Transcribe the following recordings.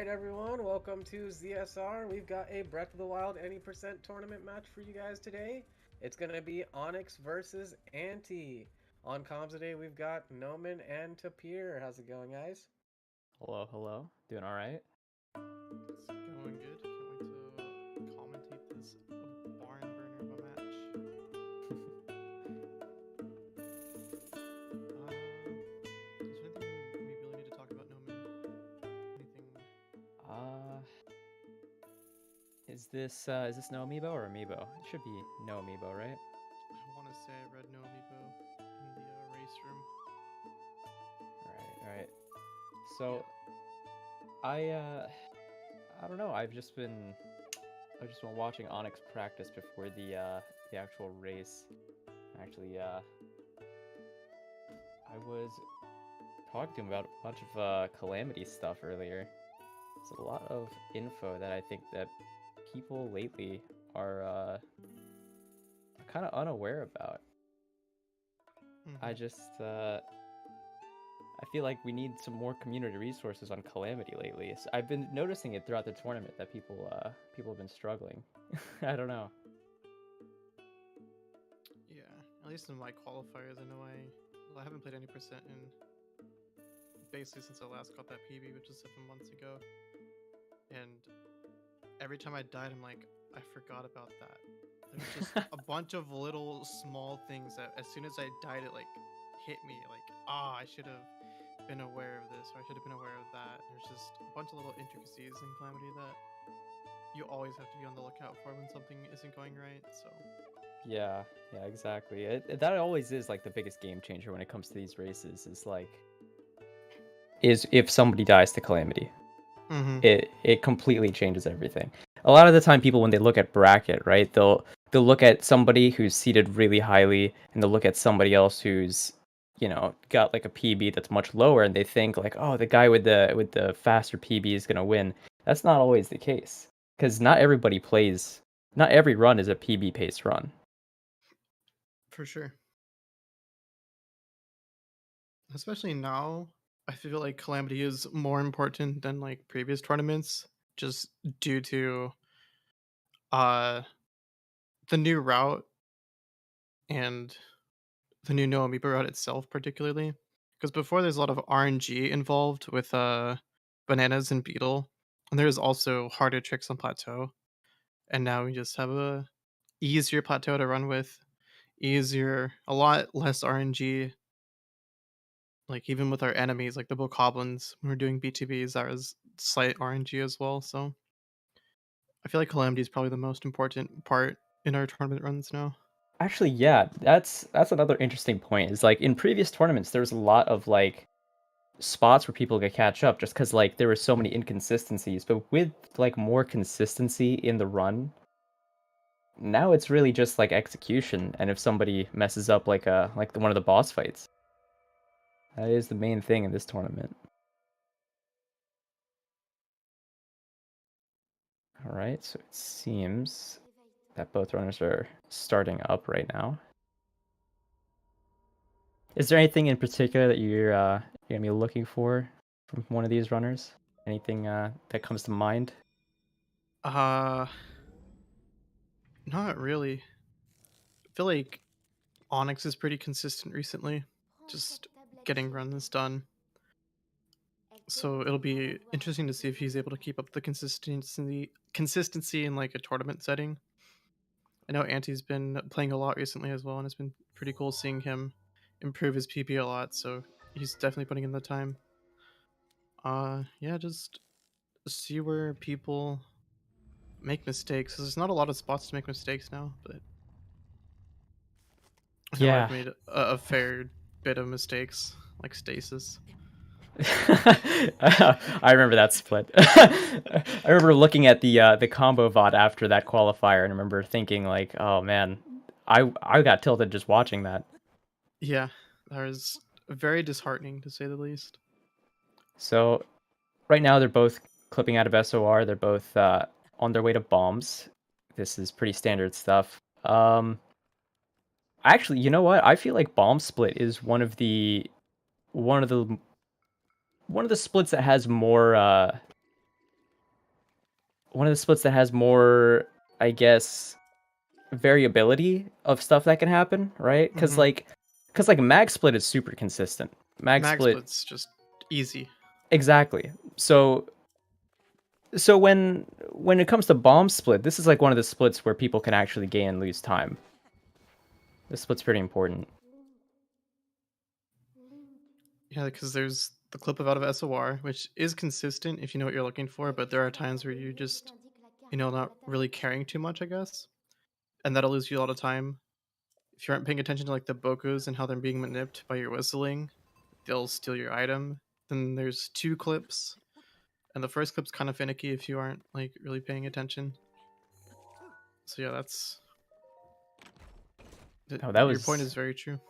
right, everyone, welcome to ZSR. We've got a Breath of the Wild any percent tournament match for you guys today. It's going to be Onyx versus Anti. On comms today, we've got Noman and Tapir. How's it going, guys? Hello, hello. Doing all right? It's going good. Can't wait to commentate this barn burner of a match. Is there anything we really need to talk about, Noman? Anything? Uh, is this no amiibo or amiibo? It should be no amiibo, right? I want to say I read no amiibo in the race room. All right. Yeah. So I don't know. I've just been watching Onyx practice before the actual race. Actually, I was talking to him about a bunch of Calamity stuff earlier. There's a lot of info that I think that people lately are kind of unaware about. I Mm-hmm. just I feel like we need some more community resources on Calamity lately. So I've been noticing it throughout the tournament that people have been struggling. I don't know. Yeah. At least in my qualifiers, I haven't played any percent in basically since I last got that PB, which was 7 months ago. And every time I died, I'm like, I forgot about that. There's just a bunch of little small things that as soon as I died, it like hit me like, I should have been aware of this or I should have been aware of that. There's just a bunch of little intricacies in Calamity that you always have to be on the lookout for when something isn't going right. So Yeah, yeah, exactly. That always is like the biggest game changer when it comes to these races. Is if somebody dies to Calamity. mm-hmm. It completely changes everything. A lot of the time people when they look at bracket, right, they'll look at somebody who's seated really highly and they'll look at somebody else who's, got like a PB that's much lower and they think like, "Oh, the guy with the faster PB is going to win." That's not always the case cuz not every run is a PB paced run. For sure. Especially now, I feel like Calamity is more important than like previous tournaments just due to uh the new route and the new No Amiibo route itself, particularly. Because before there's a lot of RNG involved with bananas and beetle, and there's also harder tricks on plateau. And now we just have a easier plateau to run with, a lot less RNG. Like even with our enemies, like the bokoblins, when we're doing BTBs, that was slight RNG as well. So I feel like Calamity is probably the most important part in our tournament runs now. Actually, yeah, that's another interesting point. Is like in previous tournaments there's a lot of like spots where people could catch up just because like there were so many inconsistencies, but with like more consistency in the run, now it's really just like execution, and if somebody messes up one of the boss fights, that is the main thing in this tournament. All right, so it seems that both runners are starting up right now. Is there anything in particular that you're gonna be looking for from one of these runners? Anything that comes to mind? Uh, Not really. I feel like Onyx is pretty consistent recently, just getting runs done. So it'll be interesting to see if he's able to keep up the consistency in like a tournament setting. I know Anti's been playing a lot recently as well, and it's been pretty cool seeing him improve his PP a lot. So he's definitely putting in the time. Yeah, just see where people make mistakes. 'Cause there's not a lot of spots to make mistakes now, but I know I've Yeah. made a fair bit of mistakes, like stasis. I remember that split. I remember looking at the combo VOD after that qualifier and I remember thinking like, oh man, I got tilted just watching that. Yeah, that was very disheartening to say the least. So right now they're both clipping out of SOR. They're both on their way to bombs. This is pretty standard stuff. Actually, you know what? I feel like bomb split is one of the one of the splits that has more splits that has more, I guess, variability of stuff that can happen, right? Because mag split is super consistent. Mag Mag split, split's just easy. exactly. So when it comes to bomb split, this is like one of the splits where people can actually gain and lose time. This split's pretty important. Yeah, because there's the clip of out of SOR, which is consistent if you know what you're looking for, but there are times where you just, not really caring too much, I guess. And that'll lose you a lot of time. If you aren't paying attention to like the bokus and how they're being manipulated by your whistling, they'll steal your item. Then there's 2 clips, and the first clip's kind of finicky if you aren't like really paying attention. So yeah, Oh, that your point was is very true.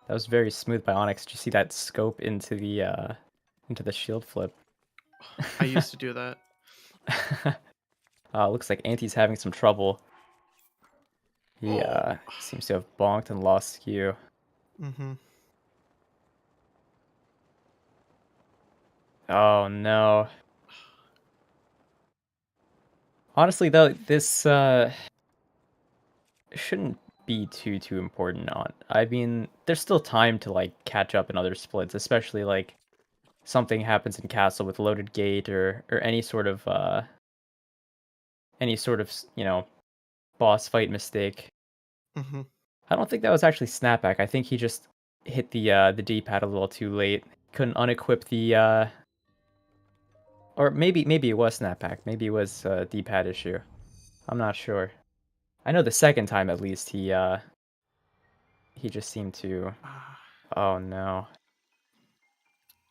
that was very smooth by Onyx. Did you see that scope into the shield flip? I used to do that. Looks like Anti's having some trouble. He seems to have bonked and lost skew. Mm-hmm. Oh no. Honestly though, this shouldn't be too important on. I mean, there's still time to like catch up in other splits, especially like something happens in castle with loaded gate or any sort of boss fight mistake. Mm-hmm. I don't think that was actually snapback. I think he just hit the D-pad a little too late. Couldn't unequip the or maybe it was snapback. Maybe it was a D-pad issue. I'm not sure. I know the second time at least he just seemed to. Oh no.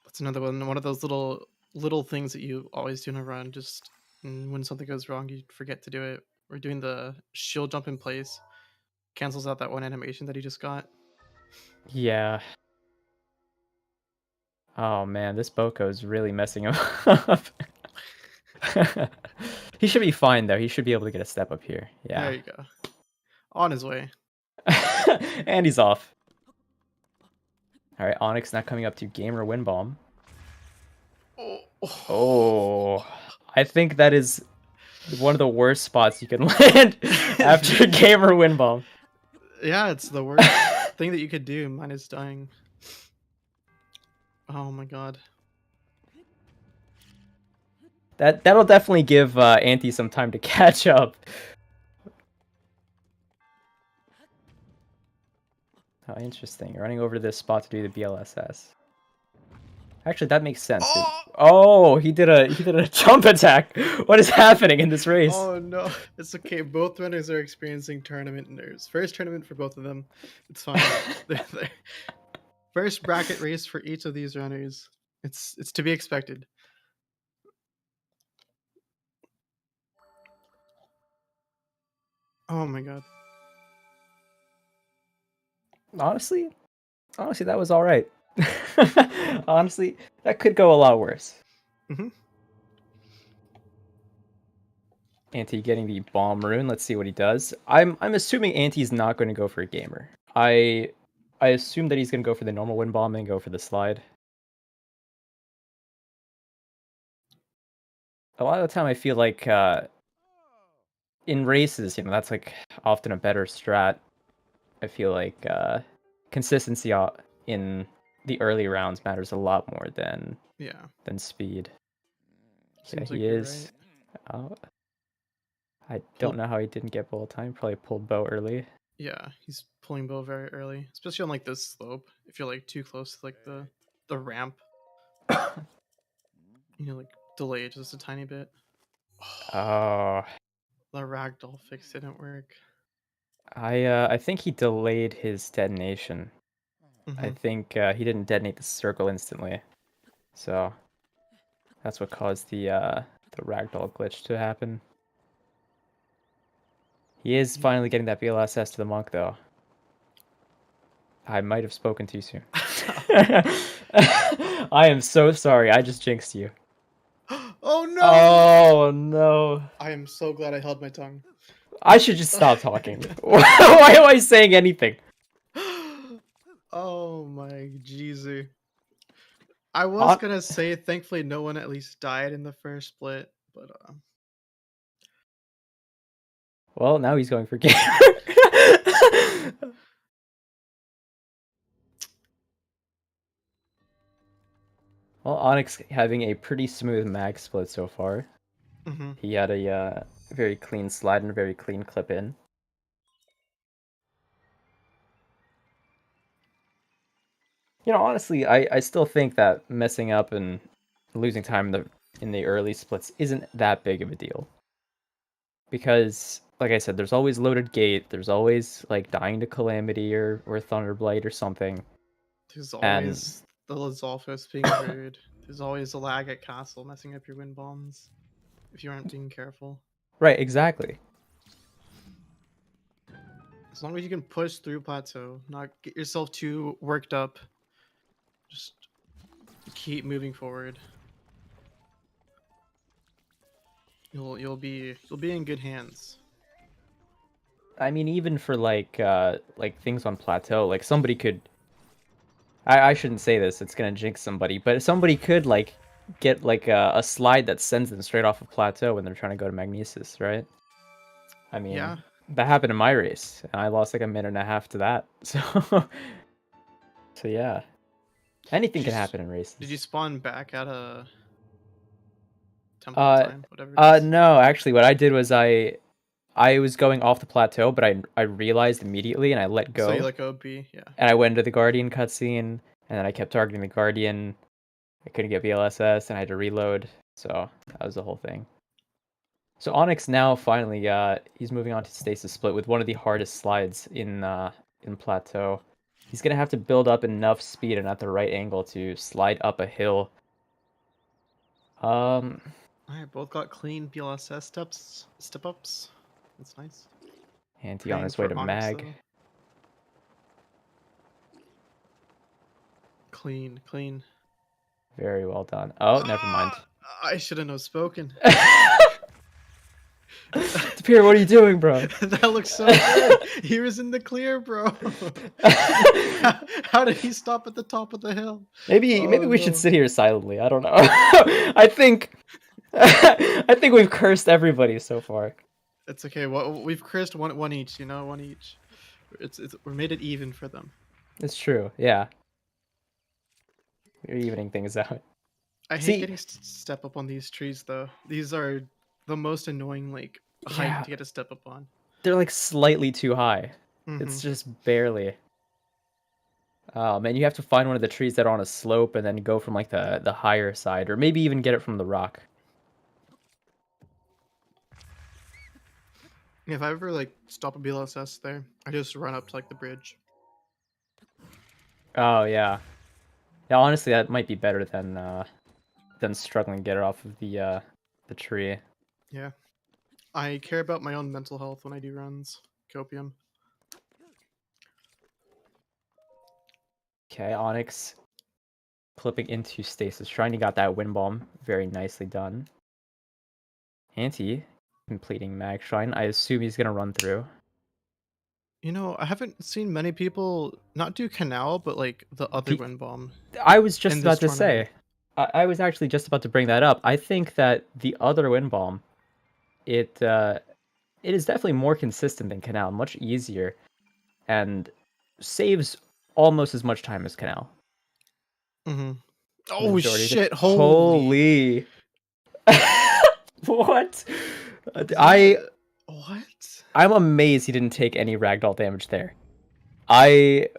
That's another one. One of those little things that you always do in a run. Just when something goes wrong, you forget to do it. Or doing the shield jump in place cancels out that one animation that he just got. Yeah. Oh man, this Boko is really messing him up. He should be fine though. He should be able to get a step up here. Yeah. There you go. On his way. And he's off. All right, Onyx now coming up to Gamer Win Bomb. Oh, I think that is one of the worst spots you can land after Gamer Win Bomb. Yeah, it's the worst thing that you could do, minus dying. Oh my god. That'll definitely give Anti some time to catch up. Oh, interesting. Running over to this spot to do the BLSS. Actually, that makes sense. Oh, he did a jump attack. What is happening in this race? Oh no, it's okay. Both runners are experiencing tournament nerves. First tournament for both of them. It's fine. First bracket race for each of these runners. It's to be expected. Oh my god. Honestly, that was all right. Honestly, that could go a lot worse. Mm-hmm. Anti getting the bomb rune. Let's see what he does. I'm assuming Anti's not going to go for a gamer. I assume that he's going to go for the normal win bomb and go for the slide. A lot of the time, I feel like in races, that's like often a better strat. I feel like consistency in the early rounds matters a lot more than speed. Seems Yeah, like he you're is. right. I don't know how he didn't get bullet time. Probably pulled bow early. Yeah, he's pulling bow very early, especially on like this slope. If you're like too close to like the ramp, like delay it just a tiny bit. Oh, The ragdoll fix didn't work. I think he delayed his detonation. Mm-hmm. I think he didn't detonate the circle instantly, so that's what caused the ragdoll glitch to happen. He is finally getting that BLSS to the monk, though. I might have spoken too soon. I am so sorry. I just jinxed you. Oh no! Oh no! I am so glad I held my tongue. I should just stop talking. Why am I saying anything? Oh my Jesus. I was gonna say, thankfully, no one at least died in the first split, but Well, now he's going for game. Well, Onyx having a pretty smooth mag split so far. Mm-hmm. He had a very clean slide and a very clean clip in. You know, honestly, I still think that messing up and losing time in the early splits isn't that big of a deal. Because, like I said, there's always loaded gate, there's always like dying to Calamity or Thunderblight or something. There's And always the Lizalfos being rude. There's always a lag at castle messing up your wind bombs if you aren't being careful. right, exactly. As long as you can push through plateau, not get yourself too worked up. Just keep moving forward. You'll be in good hands. I mean, even for like things on plateau, like somebody could. I shouldn't say this; it's gonna jinx somebody. But somebody could like get like a slide that sends them straight off of plateau when they're trying to go to Magnesis, right? I mean, Yeah. that happened in my race, and I lost like a minute and a half to that. So, so yeah, anything can happen in races. Did you spawn back at a temple time, whatever it is? No, actually, what I did was I was going off the plateau, but I realized immediately and I let go. So you let go of B, yeah. And I went into the Guardian cutscene, and then I kept targeting the Guardian. I couldn't get BLSS, and I had to reload. So that was the whole thing. So Onyx now finally he's moving on to Stasis Split with one of the hardest slides in Plateau. He's gonna have to build up enough speed and at the right angle to slide up a hill. Alright, both got clean BLSS step ups. That's nice. Anti on his way to Onyx, Mag. though. Clean. Very well done. Oh, never mind. I shouldn't have spoken. Tapir, what are you doing, bro? That looks so good. He was in the clear, bro. How did he stop at the top of the hill? Maybe we should sit here silently. I don't know. I think we've cursed everybody so far. It's okay. Well, we've cursed one each. You know, one each. We made it even for them. It's true. Yeah. We're evening things out. I hate getting step up on these trees though. These are the most annoying like height to get a step up on. They're like slightly too high. Mm-hmm. It's just barely. Oh man, you have to find one of the trees that are on a slope and then go from like the higher side, or maybe even get it from the rock. If I ever like stop a BLSS there, I just run up to like the bridge. Oh yeah. Yeah, honestly, that might be better than struggling to get it off of the tree. Yeah, I care about my own mental health when I do runs. Copium. Okay, Onyx clipping into Stasis. Shiny got that wind bomb very nicely done. Anti completing Mag Shrine. I assume he's gonna run through. You know, I haven't seen many people not do Canal, but like the other wind bomb. I was just about to say. I was actually just about to bring that up. I think that the other wind bomb, it is definitely more consistent than Canal, much easier, and saves almost as much time as Canal. Mm-hmm. Oh shit! Holy! What? What? I'm amazed he didn't take any ragdoll damage there. I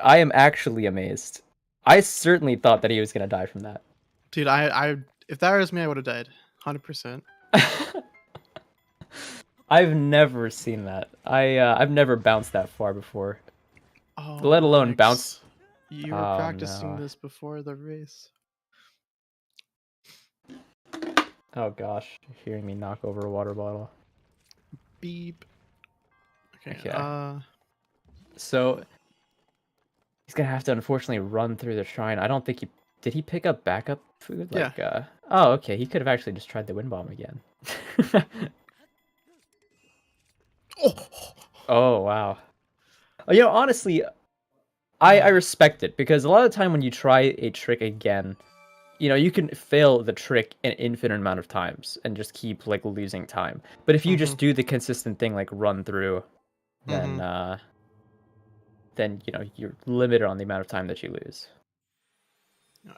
am actually amazed. I certainly thought that he was gonna die from that. Dude, I if that was me, I would have died. 100%. I've never seen that. I've never bounced that far before. Oh, Let alone bounce. You were practicing this before the race. Oh gosh, you're hearing me knock over a water bottle. Beep. Okay. So he's gonna have to unfortunately run through the shrine. I don't think did he pick up backup food? Like, yeah. Oh, okay. He could have actually just tried the wind bomb again. Oh wow. You know, honestly, I respect it because a lot of the time when you try a trick again, you know, you can fail the trick an infinite amount of times and just keep like losing time. But if you just do the consistent thing like run through, then you know you're limited on the amount of time that you lose.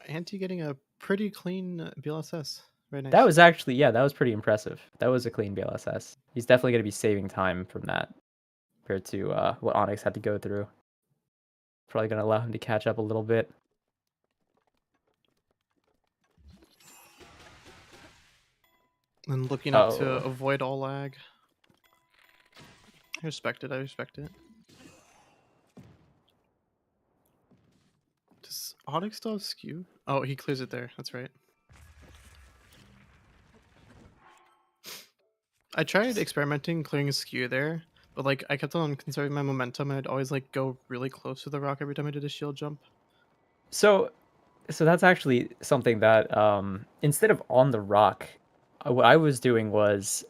Anti getting a pretty clean BLSS. Very nice. That was actually, yeah, that was pretty impressive. That was a clean BLSS. He's definitely going to be saving time from that compared to what Onyx had to go through. Probably going to allow him to catch up a little bit. And looking up to avoid all lag. I respect it. I respect it. Does Onyx still have skew? Oh, he clears it there. That's right. I tried experimenting clearing a skew there, but like I kept on conserving my momentum and I'd always like go really close to the rock every time I did a shield jump. So that's actually something that instead of on the rock, what I was doing was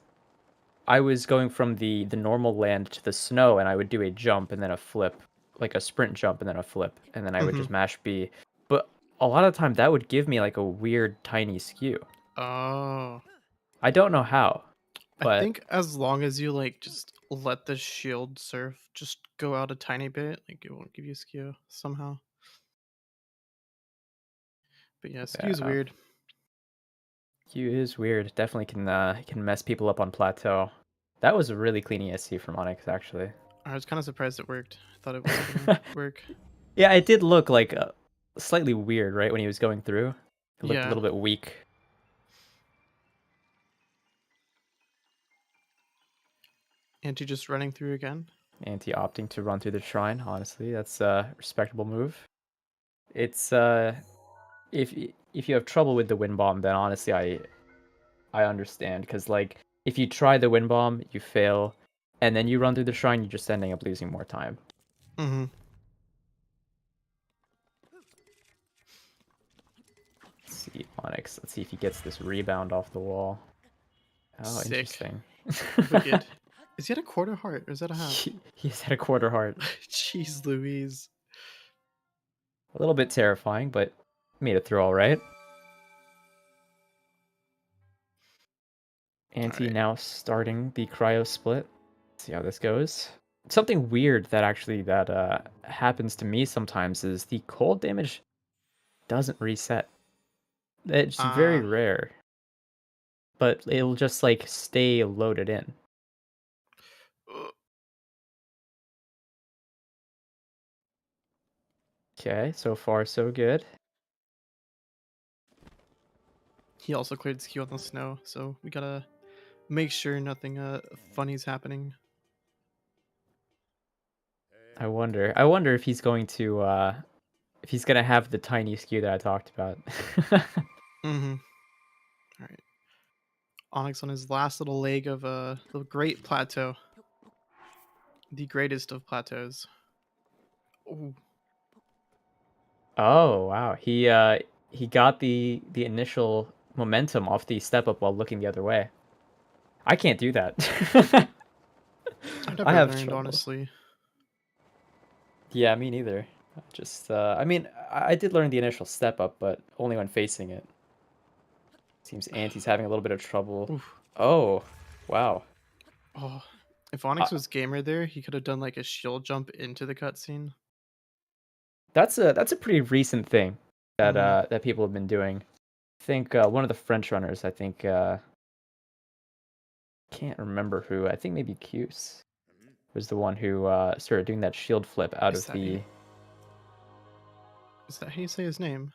I was going from the normal land to the snow, and I would do a jump and then a flip, like a sprint jump and then a flip, and then I would just mash B. But a lot of the time that would give me like a weird tiny skew. Oh. I don't know how, but I think as long as you like just let the shield surf just go out a tiny bit, like it won't give you skew somehow. But yeah, skew's weird. Skew is weird. Definitely can mess people up on plateau. That was a really clean ESC from Onyx, actually. I was kind of surprised it worked. I thought it wasn't gonna work. Yeah, it did look like slightly weird, right, when he was going through. It looked a little bit weak. Anti just running through again. Anti opting to run through the shrine. Honestly, that's a respectable move. It's if you have trouble with the wind bomb, then honestly I understand, because like if you try the wind bomb, you fail, and then you run through the shrine, you're just ending up losing more time. Mm-hmm. Let's see Onyx. Let's see if he gets this rebound off the wall. Oh, Sick. interesting. Wicked. Is he at a quarter heart or is that a half? He's at a quarter heart. Jeez Louise. A little bit terrifying, but made it through all right. Anti now starting the cryo split. Let's see how this goes. Something weird that actually happens to me sometimes is the cold damage doesn't reset. It's very rare, but it'll just like stay loaded in. Okay, so far so good. He also cleared skew on the snow, so we gotta make sure nothing funny's happening. I wonder if he's going to have the tiny skew that I talked about. Mm-hmm. All right. Onyx on his last little leg of the great plateau. The greatest of plateaus. Ooh. Oh wow, he got the initial momentum off the step up while looking the other way. I can't do that. I've never I have learned, trouble. honestly. Yeah, me neither. Just I mean, I did learn the initial step up, but only when facing it. Seems Anti's having a little bit of trouble. Oof. Oh, wow. Oh, if Onyx was gamer there, he could have done like a shield jump into the cutscene. That's a pretty recent thing that that people have been doing. I think one of the French runners, I think can't remember who. I think maybe Cuse was the one who started doing that shield flip out of the. Is that how you say his name?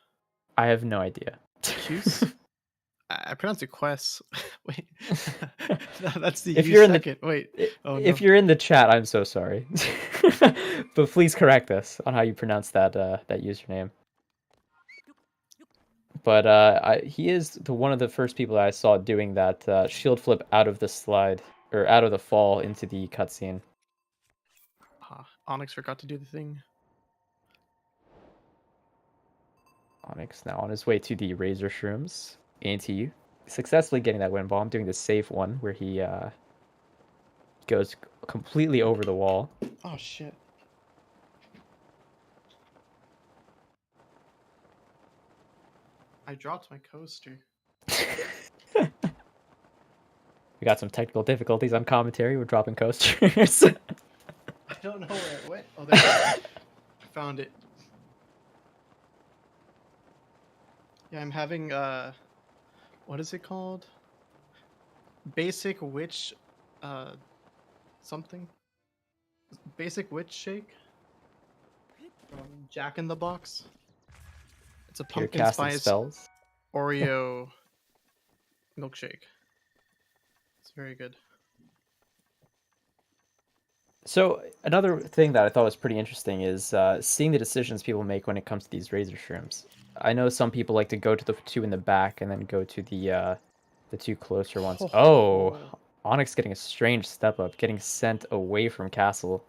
I have no idea. Cuse? I pronounce it Quest. Wait, that's the if you're in second. Wait, if you're in the chat, I'm so sorry, but please correct us on how you pronounce that that username. But he is one of the first people that I saw doing that shield flip out of the slide or out of the fall into the cutscene. Onyx forgot to do the thing. Onyx now on his way to the Razor Shrooms. Anti successfully getting that wind bomb, doing the safe one where he goes completely over the wall. Oh shit. I dropped my coaster. We got some technical difficulties on commentary. We're dropping coasters. I don't know where it went. Oh, there it is. I found it. Yeah, I'm having what is it called? Basic witch something. Basic witch shake from Jack in the Box. It's a You're pumpkin casting spice spells. Oreo milkshake. It's very good. So another thing that I thought was pretty interesting is seeing the decisions people make when it comes to these razor shrooms. I know some people like to go to the two in the back and then go to the two closer ones. Oh, Onyx getting a strange step up, getting sent away from castle.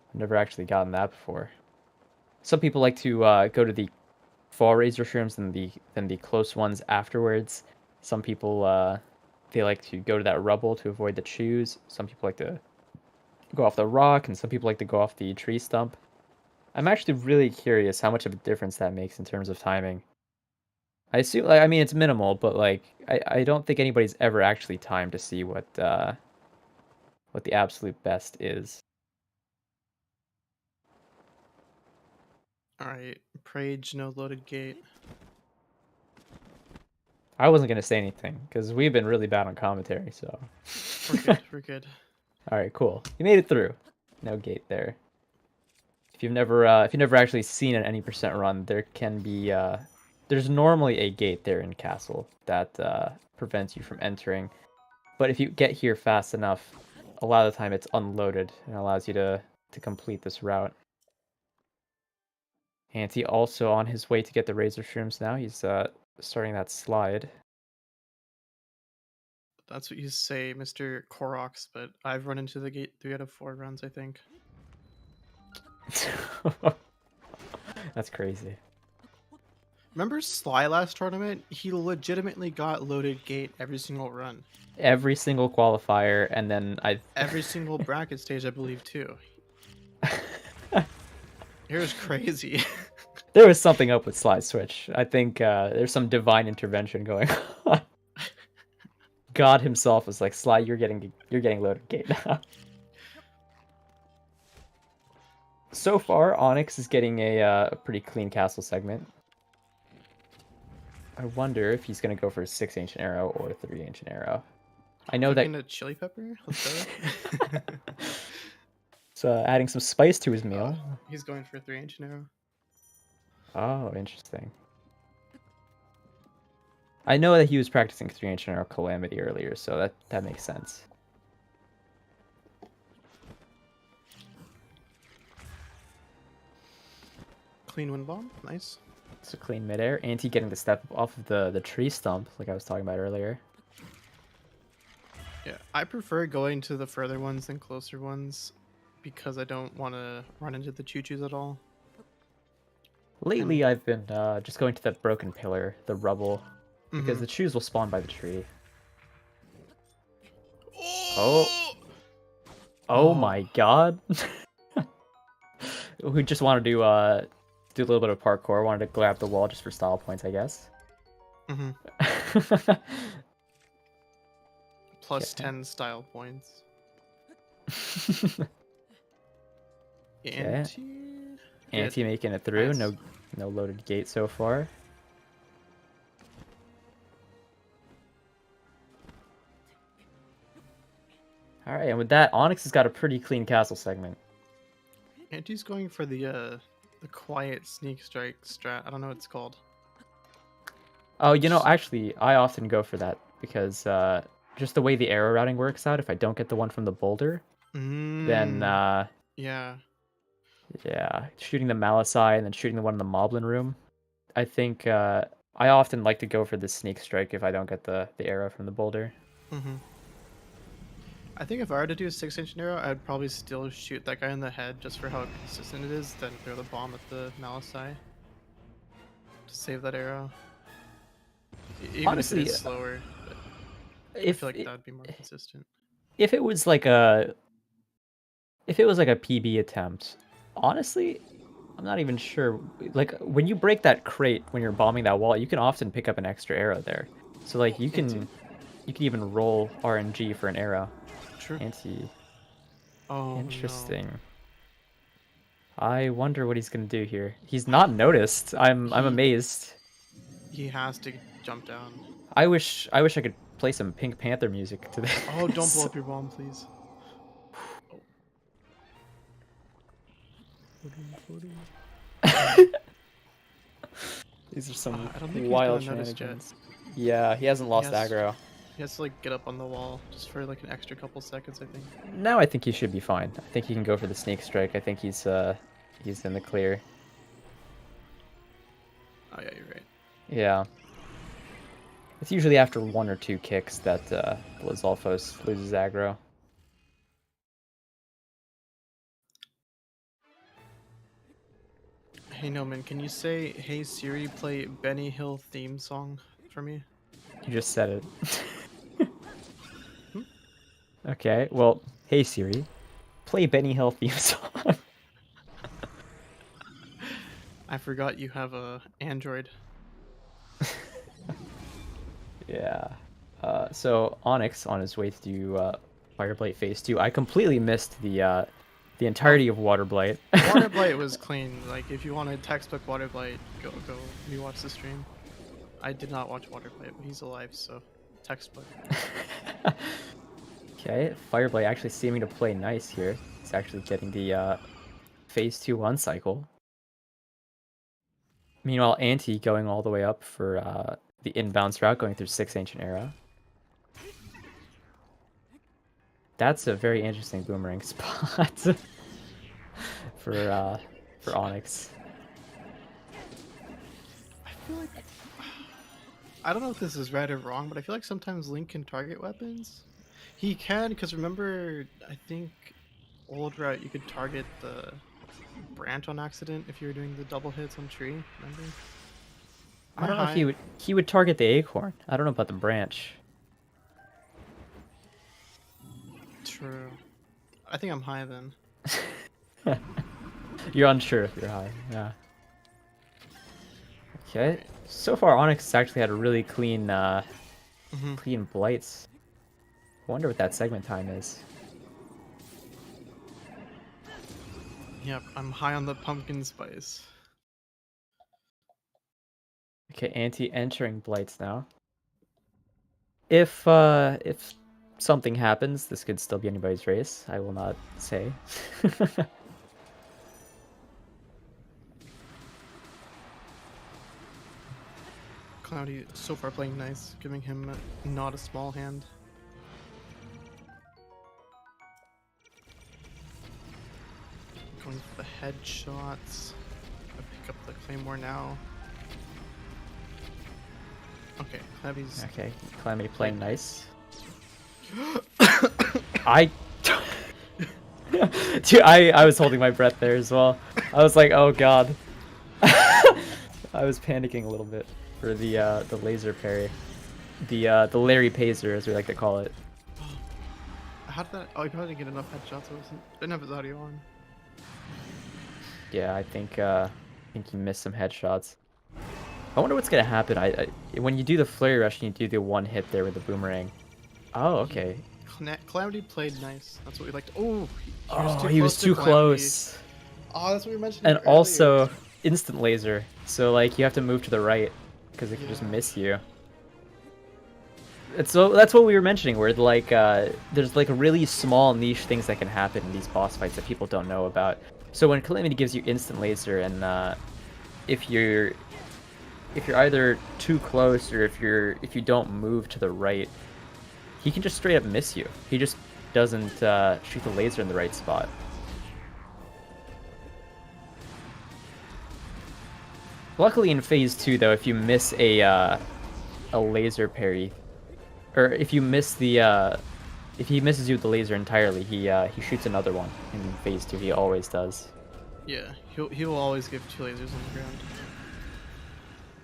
I've never actually gotten that before. Some people like to go to the far razor shrooms than the close ones afterwards. Some people they like to go to that rubble to avoid the chews. Some people like to go off the rock, and some people like to go off the tree stump. I'm actually really curious how much of a difference that makes in terms of timing. I assume, like, I mean, it's minimal, but like, I don't think anybody's ever actually timed to see what the absolute best is. All right, Prage, no loaded gate. I wasn't gonna say anything because we've been really bad on commentary, so. We're good. We're good. All right, cool. You made it through. No gate there. If you've never actually seen an any percent run, there can be there's normally a gate there in castle that prevents you from entering. But if you get here fast enough, a lot of the time it's unloaded and allows you to complete this route. Anti also on his way to get the razor shrooms now. He's starting that slide. That's what you say, Mr. Koroks, but I've run into the gate 3 out of 4 runs, I think. That's crazy. Remember Sly last tournament? He legitimately got loaded gate every single run. Every single qualifier, and then every single bracket stage, I believe, too. It was crazy. There was something up with Sly Switch. I think there's some divine intervention going on. God himself was like, Sly, you're getting loaded gate now. So far, Onyx is getting a pretty clean castle segment. I wonder if he's gonna go for a 6 ancient arrow or a 3 ancient arrow. I know Cooking that a chili pepper. Let's go. So adding some spice to his meal. He's going for a 3 ancient arrow. Oh, interesting. I know that he was practicing 3 ancient arrow calamity earlier, so that makes sense. Clean wind bomb, nice. So clean midair. Anti getting the step off of the tree stump, like I was talking about earlier. Yeah, I prefer going to the further ones than closer ones because I don't want to run into the choo-choos at all. Lately, I've been just going to that broken pillar, the rubble, because the chews will spawn by the tree. Oh my god! We just wanted to do a little bit of parkour. Wanted to grab the wall just for style points, I guess. Plus 10 style points. Anti making it through. Nice. No loaded gate so far. All right, and with that, Onyx has got a pretty clean castle segment. Anti's going for the quiet sneak strike strat. I don't know what it's called. Oh, you know, actually, I often go for that because just the way the arrow routing works out, if I don't get the one from the boulder, then yeah, shooting the Malasai and then shooting the one in the Moblin room. I think I often like to go for the sneak strike if I don't get the arrow from the boulder. I think if I were to do a 6 ancient arrow, I'd probably still shoot that guy in the head just for how consistent it is, then throw the bomb at the Malasai to save that arrow. Even Honestly, if it is slower, I feel like that would be more consistent. If it was like a PB attempt, honestly, I'm not even sure. Like when you break that crate when you're bombing that wall, you can often pick up an extra arrow there. So like you can even roll RNG for an arrow. True. Anti. Oh Interesting. no. I wonder what he's gonna do here. He's not noticed. I'm amazed. He has to jump down. I wish I could play some Pink Panther music today. Oh, don't blow up your bomb, please. These are some I don't think wild he's gonna notice shenanigans. Yeah, he hasn't lost aggro. He has to like get up on the wall just for like an extra couple seconds, I think. Now I think he should be fine. I think he can go for the sneak strike. I think he's in the clear. Oh yeah, you're right. Yeah. It's usually after 1 or 2 kicks that Blizolfos loses aggro. Hey Noman, can you say, "Hey Siri, play Benny Hill theme song for me"? You just said it. Okay, well, hey Siri, play Benny Hill theme song. I forgot you have a Android. Yeah. So Onyx on his way to do Fire Blight Phase 2. I completely missed the entirety of Water Blight. Water Blight was clean. Like if you want a textbook Water Blight, go rewatch the stream. I did not watch Water Blight, but he's alive, so textbook. Okay, Fire Blight actually seeming to play nice here. He's actually getting the Phase 2 cycle. Meanwhile, Anti going all the way up for the inbounds route, going through 6 Ancient Era. That's a very interesting boomerang spot for Onyx. I feel like I don't know if this is right or wrong, but I feel like sometimes Link can target weapons. He can, because remember, I think old route you could target the branch on accident if you were doing the double hits on tree. Remember? I don't know if he would target the acorn. I don't know about the branch. True. I think I'm high then. You're unsure if you're high. Yeah. Okay. So far, Onyx has actually had a really clean, clean blights. I wonder what that segment time is. Yep, I'm high on the pumpkin spice. Okay, Anti entering blights now. If something happens, this could still be anybody's race. I will not say. Cloudy so far playing nice, giving him not a small hand. Going for the headshots. I pick up the claymore now. Okay, Cloudy's. Okay, Calamity playing nice. I Dude, I was holding my breath there as well. I was like, oh god. I was panicking a little bit for the laser parry. The Larry Pazer, as we like to call it. How did that? Oh, he probably didn't get enough headshots. Didn't have his audio on. Yeah, I think he missed some headshots. I wonder what's gonna happen. I when you do the flurry rush and you do the one hit there with the boomerang. Oh, okay. Calamity played nice. That's what we liked. Oh, He was too close. Oh, that's what we were mentioning. And earlier. also instant laser. So like you have to move to the right because it can just miss you. That's what we were mentioning, where like there's like really small niche things that can happen in these boss fights that people don't know about. So when Calamity gives you instant laser, and if you're either too close or if you don't move to the right, he can just straight up miss you. He just doesn't shoot the laser in the right spot. Luckily in phase 2 though, if you miss a laser parry, or if you miss the if he misses you with the laser entirely, he shoots another one in phase 2. He always does. Yeah, he will always give 2 lasers on the ground,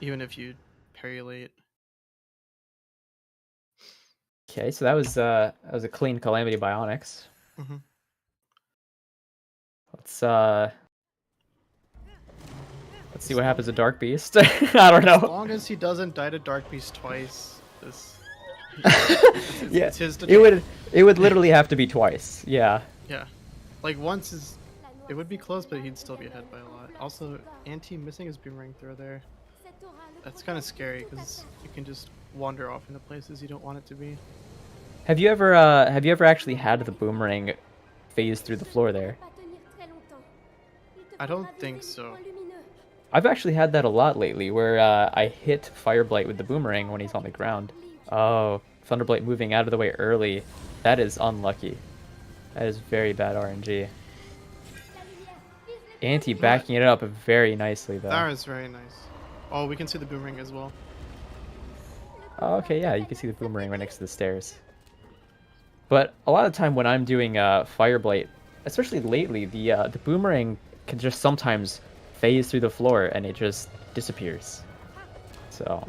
even if you parry late. Okay, so that was a clean Calamity by Onyx. Mm-hmm. Let's Let's see what happens to Dark Beast. I don't As know. long as he doesn't die to Dark Beast twice, this Yeah, it's his to take. it would literally have to be twice. Yeah. Yeah, like once is it would be close, but he'd still be ahead by a lot. Also, Anti missing his boomerang throw there. That's kind of scary because you can just wander off into places you don't want it to be. Have you ever actually had the boomerang phase through the floor there? I don't think so. I've actually had that a lot lately, where I hit Fireblight with the boomerang when he's on the ground. Oh, Thunderblight moving out of the way early. That is unlucky. That is very bad RNG. Anti backing it up very nicely, though. That is very nice. Oh, we can see the boomerang as well. Oh, okay, yeah, you can see the boomerang right next to the stairs. But a lot of the time when I'm doing Fireblight, especially lately, the boomerang can just sometimes phase through the floor and it just disappears. So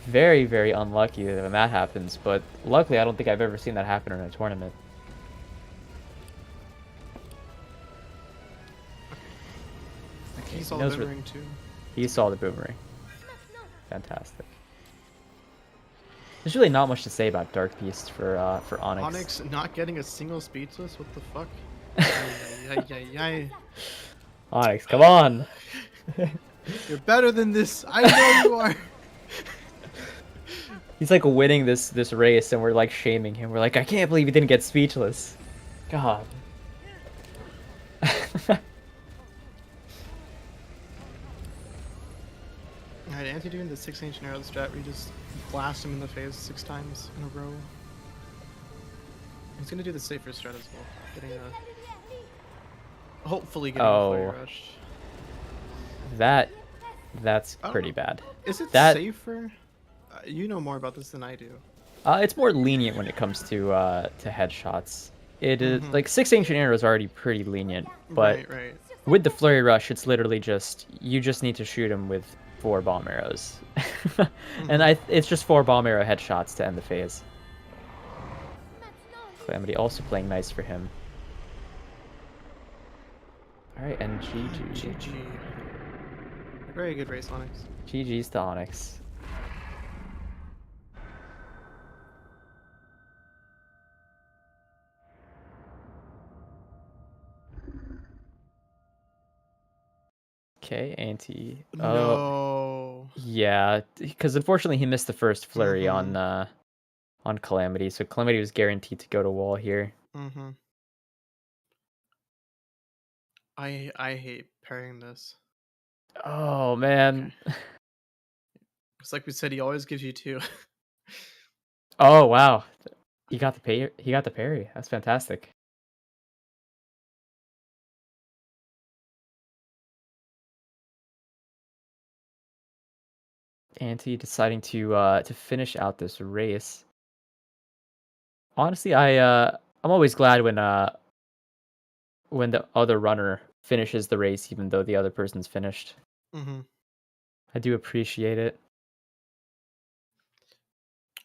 very, very unlucky when that happens, but luckily I don't think I've ever seen that happen in a tournament. Okay, He saw the boomerang too. He saw the boomerang. Fantastic. There's really not much to say about Dark Beast for Onyx. Onyx not getting a single speechless? What the fuck? Onyx, come on! You're better than this. I know you are. He's like winning this race, and we're like shaming him. We're like, I can't believe he didn't get speechless. God. Alright, Anti doing the 6 ancient arrow strat where you just blast him in the face 6 times in a row. He's gonna do the safer strat as well. Getting a hopefully getting a flare rush. That's pretty bad. Is it safer? You know more about this than I do. It's more lenient when it comes to headshots. It is like 6 ancient arrows are already pretty lenient, but right. with the flurry rush, it's literally just you just need to shoot him with 4 bomb arrows, and it's just 4 bomb arrow headshots to end the phase. Calamity also playing nice for him. All right, and GG. Very good race, Onyx. GG's to Onyx. Okay, Anti. No. Yeah, because unfortunately he missed the first flurry on Calamity, so Calamity was guaranteed to go to wall here. I hate parrying this. Oh man. It's like we said, he always gives you 2. Oh wow, he got the parry. That's fantastic. Anti deciding to finish out this race. Honestly, I'm always glad when the other runner finishes the race, even though the other person's finished. I do appreciate it.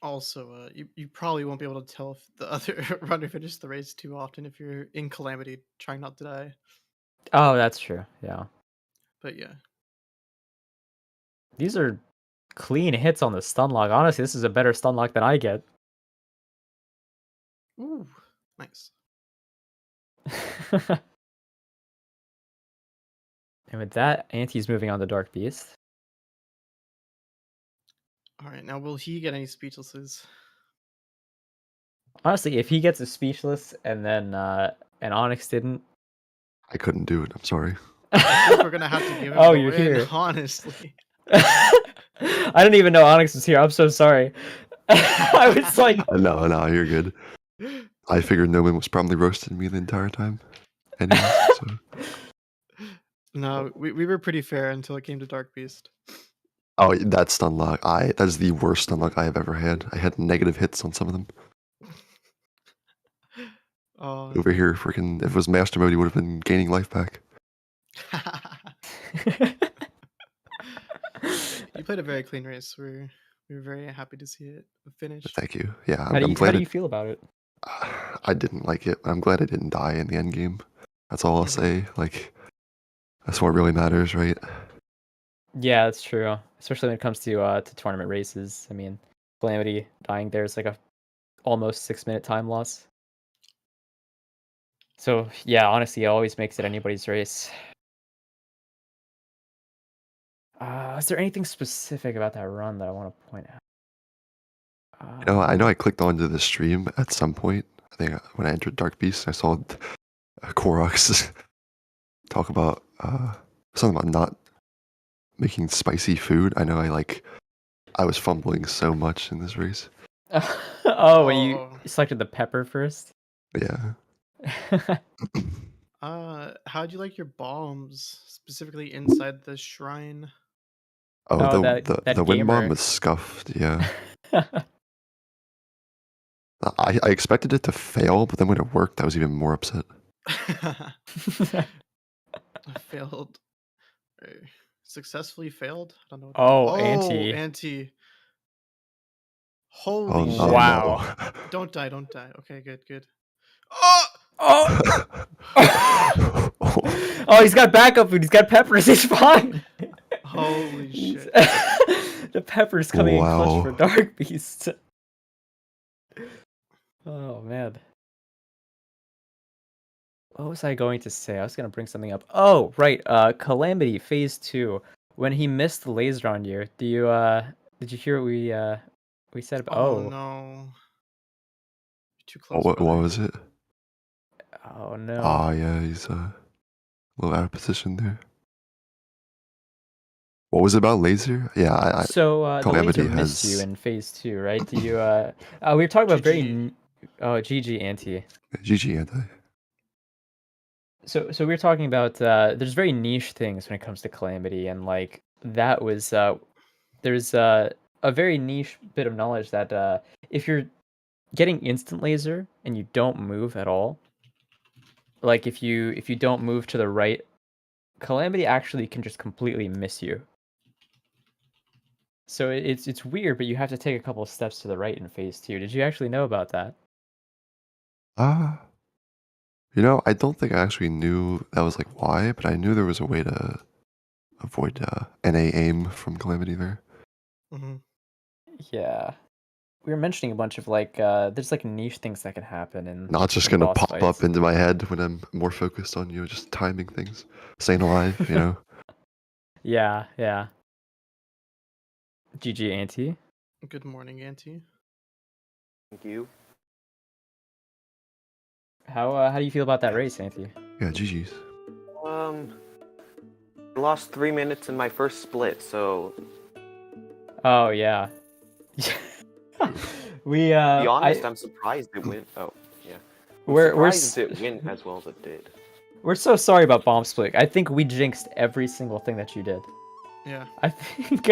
Also, you probably won't be able to tell if the other runner finished the race too often if you're in Calamity trying not to die. Oh, that's true. Yeah. But yeah. These are clean hits on the stun lock. Honestly, this is a better stun lock than I get. Ooh, nice. And with that, Anti's moving on to Dark Beast. Alright, now will he get any speechlesses? Honestly, if he gets a speechless and then and Onyx didn't, I couldn't do it. I'm sorry. I think we're gonna have to give him Oh, the you're win, here. honestly. I didn't even know Onyx was here. I'm so sorry. I was like, No, you're good. I figured no one was probably roasting me the entire time. Anyways, so. No, we were pretty fair until it came to Dark Beast. Oh, that stun lock. That is the worst stun lock I have ever had. I had negative hits on some of them. Over here, freaking, if it was master mode, he would have been gaining life back. You played a very clean race. We were very happy to see it finish. Thank you. Yeah, how do you feel about it? I didn't like it. I'm glad I didn't die in the end game. That's all I'll say. Like, That's what really matters, right? Yeah, that's true. Especially when it comes to tournament races. I mean, Calamity dying there is like a almost 6-minute time loss. So yeah, honestly, it always makes it anybody's race. Is there anything specific about that run that I want to point out? I know I clicked onto the stream at some point. I think when I entered Dark Beast, I saw Korox talk about something about not making spicy food. I know I was fumbling so much in this race. Oh, when you selected the pepper first? Yeah. How'd you like your bombs, specifically inside the shrine? Oh, Oh, the that wind bomb gamer. was scuffed. Yeah. I expected it to fail, but then when it worked, I was even more upset. I failed. Successfully failed? I don't know what that Oh, Oh, anti. anti. Oh, Holy shit. oh Wow. no. Don't die, don't die. Okay, good. Oh! Oh! Oh, he's got backup food. He's got peppers. He's fine. Holy shit. The peppers coming in clutch for Wow. Dark Beast. Oh man. What was I going to say? I was gonna bring something up. Oh, right. Calamity Phase 2. When he missed the laser on you, did you hear what we said about? Oh Oh, no. You're too Oh, close what by. was it? oh no. Ah, yeah, he's a little out of position there. What was it about laser? Yeah, So the Calamity laser missed you has in Phase 2, right? Do you we were talking about GG. oh, GG anti. GG anti. So we were talking about there's very niche things when it comes to Calamity, and like that was there's a very niche bit of knowledge that if you're getting instant laser and you don't move at all, like if you don't move to the right, Calamity actually can just completely miss you. So it's weird, but you have to take a couple of steps to the right in Phase 2. Did you actually know about that? I don't think I actually knew that was like why, but I knew there was a way to avoid NA aim from Calamity there. Mm-hmm. Yeah. We were mentioning a bunch of like there's like niche things that can happen Not just in gonna boss pop fights. up into my head when I'm more focused on just timing things, staying alive. Yeah. GG Auntie. Good morning, Auntie. Thank you. How do you feel about that race, Auntie? Yeah, GG's. I lost 3 minutes in my first split, so Oh yeah. We to be honest, I'm surprised it went. Oh, yeah. I'm surprised it went as well as it did. We're so sorry about Bomb Split. I think we jinxed every single thing that you did. Yeah. I think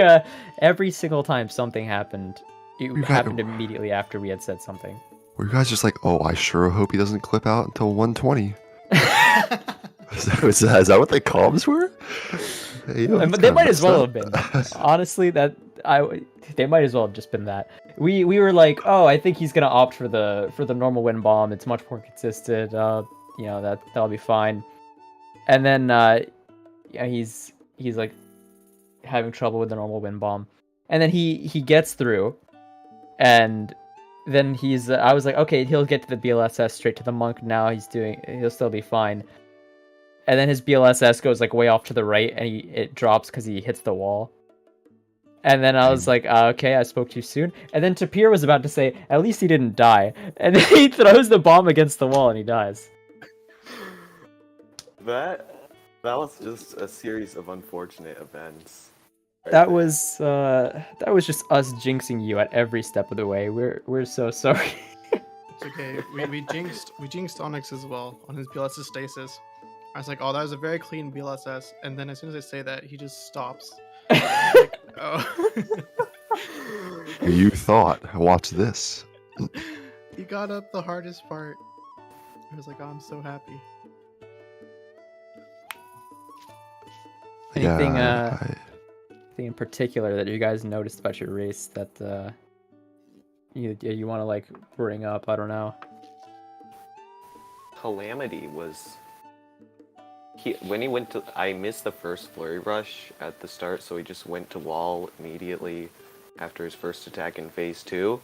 every single time something happened, it happened immediately after we had said something. Were you guys just like, oh, I sure hope he doesn't clip out until 120? Is that what the comms were? Hey, they might as well have been. Honestly, they might as well have just been that. We were like, oh, I think he's gonna opt for the normal wind bomb. It's much more consistent. That'll be fine. And then yeah, he's like having trouble with the normal wind bomb, and then he gets through, and then I was like, okay, he'll get to the BLSS straight to the monk now. He'll still be fine. And then his BLSS goes like way off to the right, and it drops because he hits the wall. And then I was like, okay, I spoke too soon. And then Tapir was about to say, at least he didn't die. And then he throws the bomb against the wall and he dies. That was just a series of unfortunate events. That was just us jinxing you at every step of the way. We're so sorry. It's okay. We jinxed Onyx as well on his BLSS stasis. I was like, oh, that was a very clean BLSS, and then as soon as I say that, he just stops. Like, oh. You thought. Watch this. He got up the hardest part. I was like, oh, I'm so happy. Anything anything in particular that you guys noticed about your race that you want to like bring up? I don't know. Calamity when he went to, I missed the first flurry rush at the start, so he just went to wall immediately after his first attack in phase 2.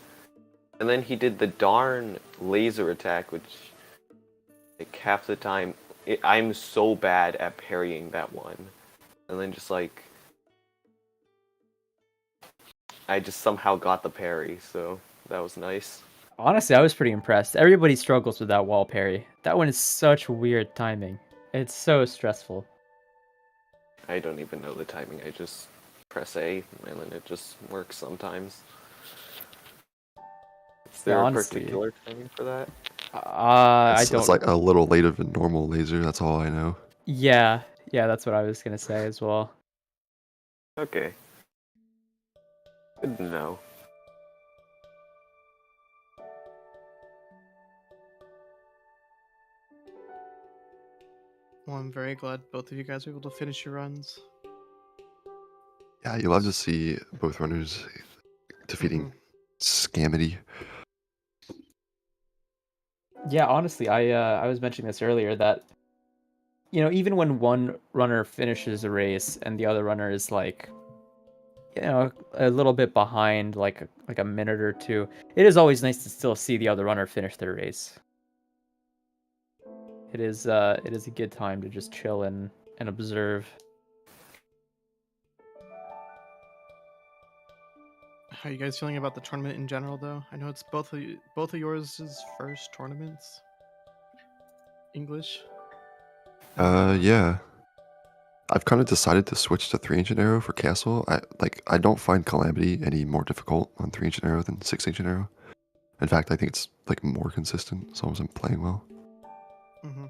And then he did the darn laser attack, which, like, half the time, I'm so bad at parrying that one. And then just, like, I just somehow got the parry, so that was nice. Honestly, I was pretty impressed. Everybody struggles with that wall parry. That one is such weird timing. It's so stressful. I don't even know the timing, I just press A, and then it just works sometimes. Is there a particular timing for that? I don't. It's like a little later than normal laser. That's all I know. Yeah, that's what I was gonna say as well. Okay. Good to know. Well, I'm very glad both of you guys were able to finish your runs. Yeah, you love to see both runners defeating Scamity. Yeah, honestly, I was mentioning this earlier that, you know, even when one runner finishes a race and the other runner is like, you know, a little bit behind, like a minute or two, it is always nice to still see the other runner finish their race. It is a good time to just chill and observe. How are you guys feeling about the tournament in general, though? I know it's both of yours' first tournaments. English. Yeah. I've kind of decided to switch to 3-inch arrow for castle. I don't find Calamity any more difficult on 3-inch arrow than 6-inch arrow. In fact, I think it's like more consistent as long as I'm playing well. Mm-hmm.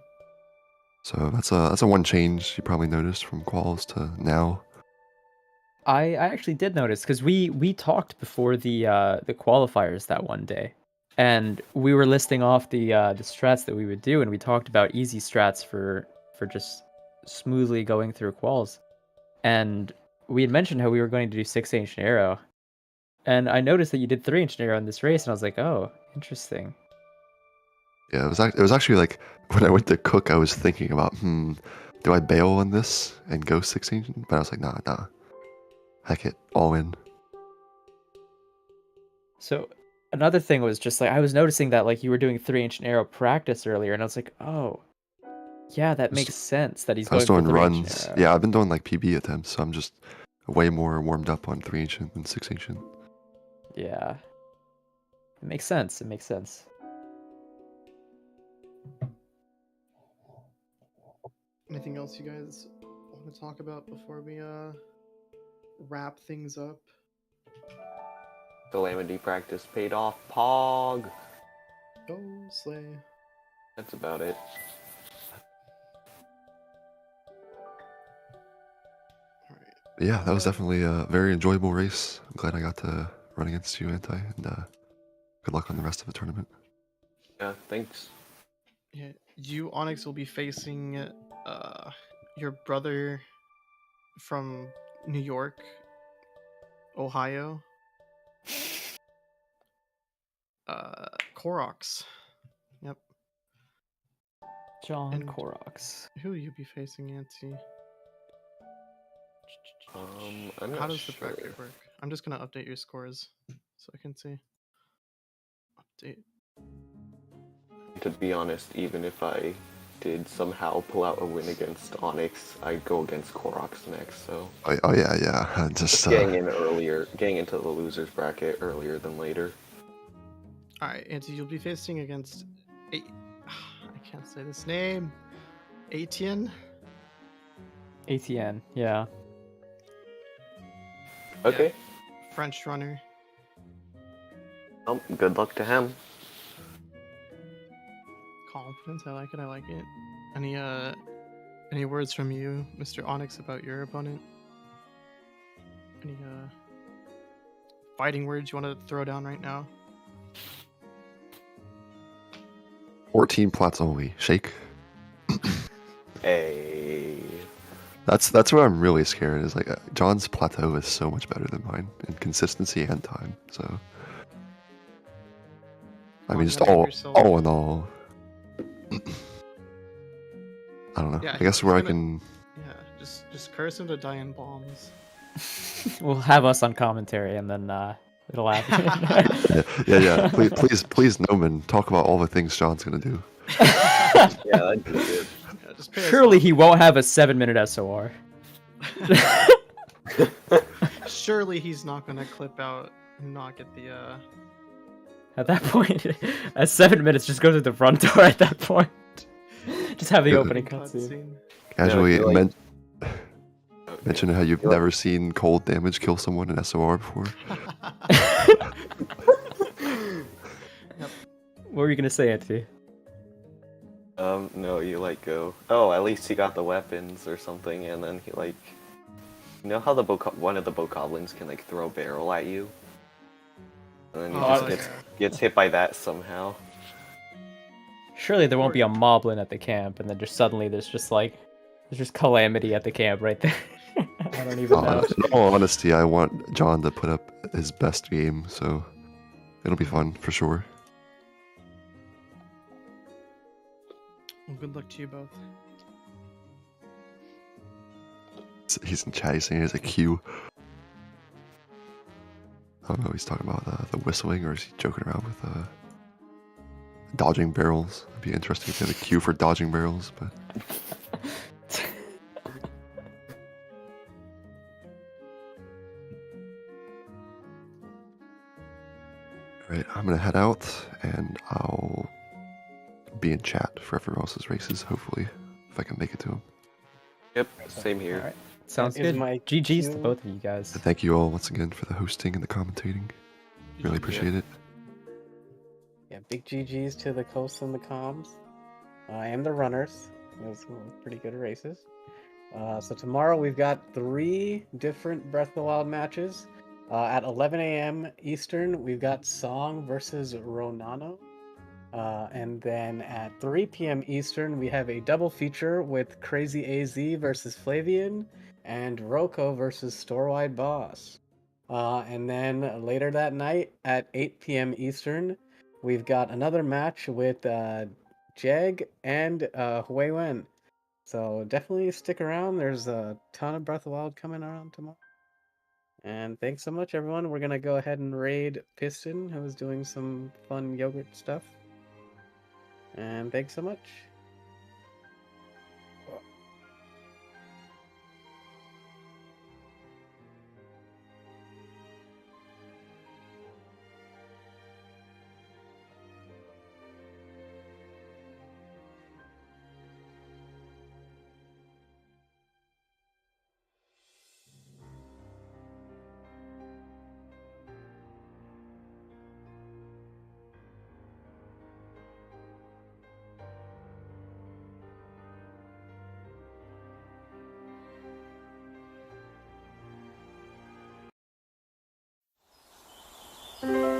So that's a one change you probably noticed from quals to now. I actually did notice because we talked before the qualifiers that one day, and we were listing off the strats that we would do, and we talked about easy strats for just smoothly going through quals, and we had mentioned how we were going to do 6-inch arrow, and I noticed that you did 3-inch arrow in this race, and I was like, oh, interesting. Yeah, it was actually like when I went to cook, I was thinking about, do I bail on this and go 6-inch? But I was like, nah. Heck it, all in. So another thing was just like I was noticing that like you were doing 3-inch arrow practice earlier, and I was like, oh, yeah, that makes sense that he's I was going doing for 3-inch runs. arrow. Yeah, I've been doing like PB attempts, so I'm just way more warmed up on 3-inch than 6-inch. Yeah, it makes sense. It makes sense. Anything else you guys want to talk about before we wrap things up? Calamity practice paid off. Pog! Go Slay. That's about it. Alright. Yeah, that was definitely a very enjoyable race. I'm glad I got to run against you, Anti, and good luck on the rest of the tournament. Yeah, thanks. Yeah, you, Onyx, will be facing your brother from New York, Ohio. Koroks. Yep. John And Koroks. who will you be facing, Auntie? I'm not How does sure. the bracket work? I'm just gonna update your scores so I can see. Update. To be honest, even if I did somehow pull out a win against Onyx, I'd go against Koroks next, so... Oh yeah. Just getting into the losers bracket earlier than later. Alright, Auntie, you'll be facing against... I can't say this name. Atian? ATN, yeah. Okay. Yeah. French runner. Well, good luck to him. Confidence, I like it. Any words from you, Mr. Onyx, about your opponent? Any fighting words you want to throw down right now? 14 plots only. Shake. Hey. That's what I'm really scared is like John's plateau is so much better than mine in consistency and time. So I mean, just all in all, I don't know. Yeah, I guess he's where I gonna- can. Yeah, just curse him to die in bombs. We'll have us on commentary, and then it'll happen. Yeah. Please, Noman, talk about all the things John's gonna do. Yeah, that'd be good. Yeah, just pay us Surely he homage. won't have a 7-minute SOR. Surely he's not gonna clip out and not get the At that point, at 7 minutes, just go through the front door. At that point, just have the opening cutscene. Casually you like- mention how you've You like- never seen cold damage kill someone in SOR before. What were you gonna say, Anthony? No, you like go. Oh, at least he got the weapons or something, and then he like. You know how the one of the bokoblins can like throw a barrel at you, and then he Oh, just yeah. gets hit by that somehow. Surely there won't be a moblin at the camp, and then just suddenly there's just calamity at the camp right there. I don't even know. In all honesty, I want John to put up his best game, so it'll be fun for sure. Well, good luck to you both. He's in chat. He's saying there's a queue. I don't know. He's talking about the whistling, or is he joking around with dodging barrels? It'd be interesting if they had a queue for dodging barrels, but. Alright, I'm gonna head out, and I'll be in chat for everyone else's races, hopefully, if I can make it to them. Yep, same here. All right, sounds That is good. my GG's to cue. both of you guys. And thank you all once again for the hosting and the commentating. Really appreciate it. Yeah, big GGs to the coasts and the comms. And the runners. Those were pretty good races. So tomorrow we've got 3 different Breath of the Wild matches. At 11 a.m. Eastern, we've got Song versus Ronano. And then at 3 p.m. Eastern, we have a double feature with Crazy AZ versus Flavian and Roko versus Storewide Boss. And then later that night at 8 p.m. Eastern, we've got another match with Jeg and Hui Wen. So definitely stick around. There's a ton of Breath of the Wild coming around tomorrow. And thanks so much, everyone. We're going to go ahead and raid Piston, who is doing some fun yogurt stuff. And thanks so much. Thank you.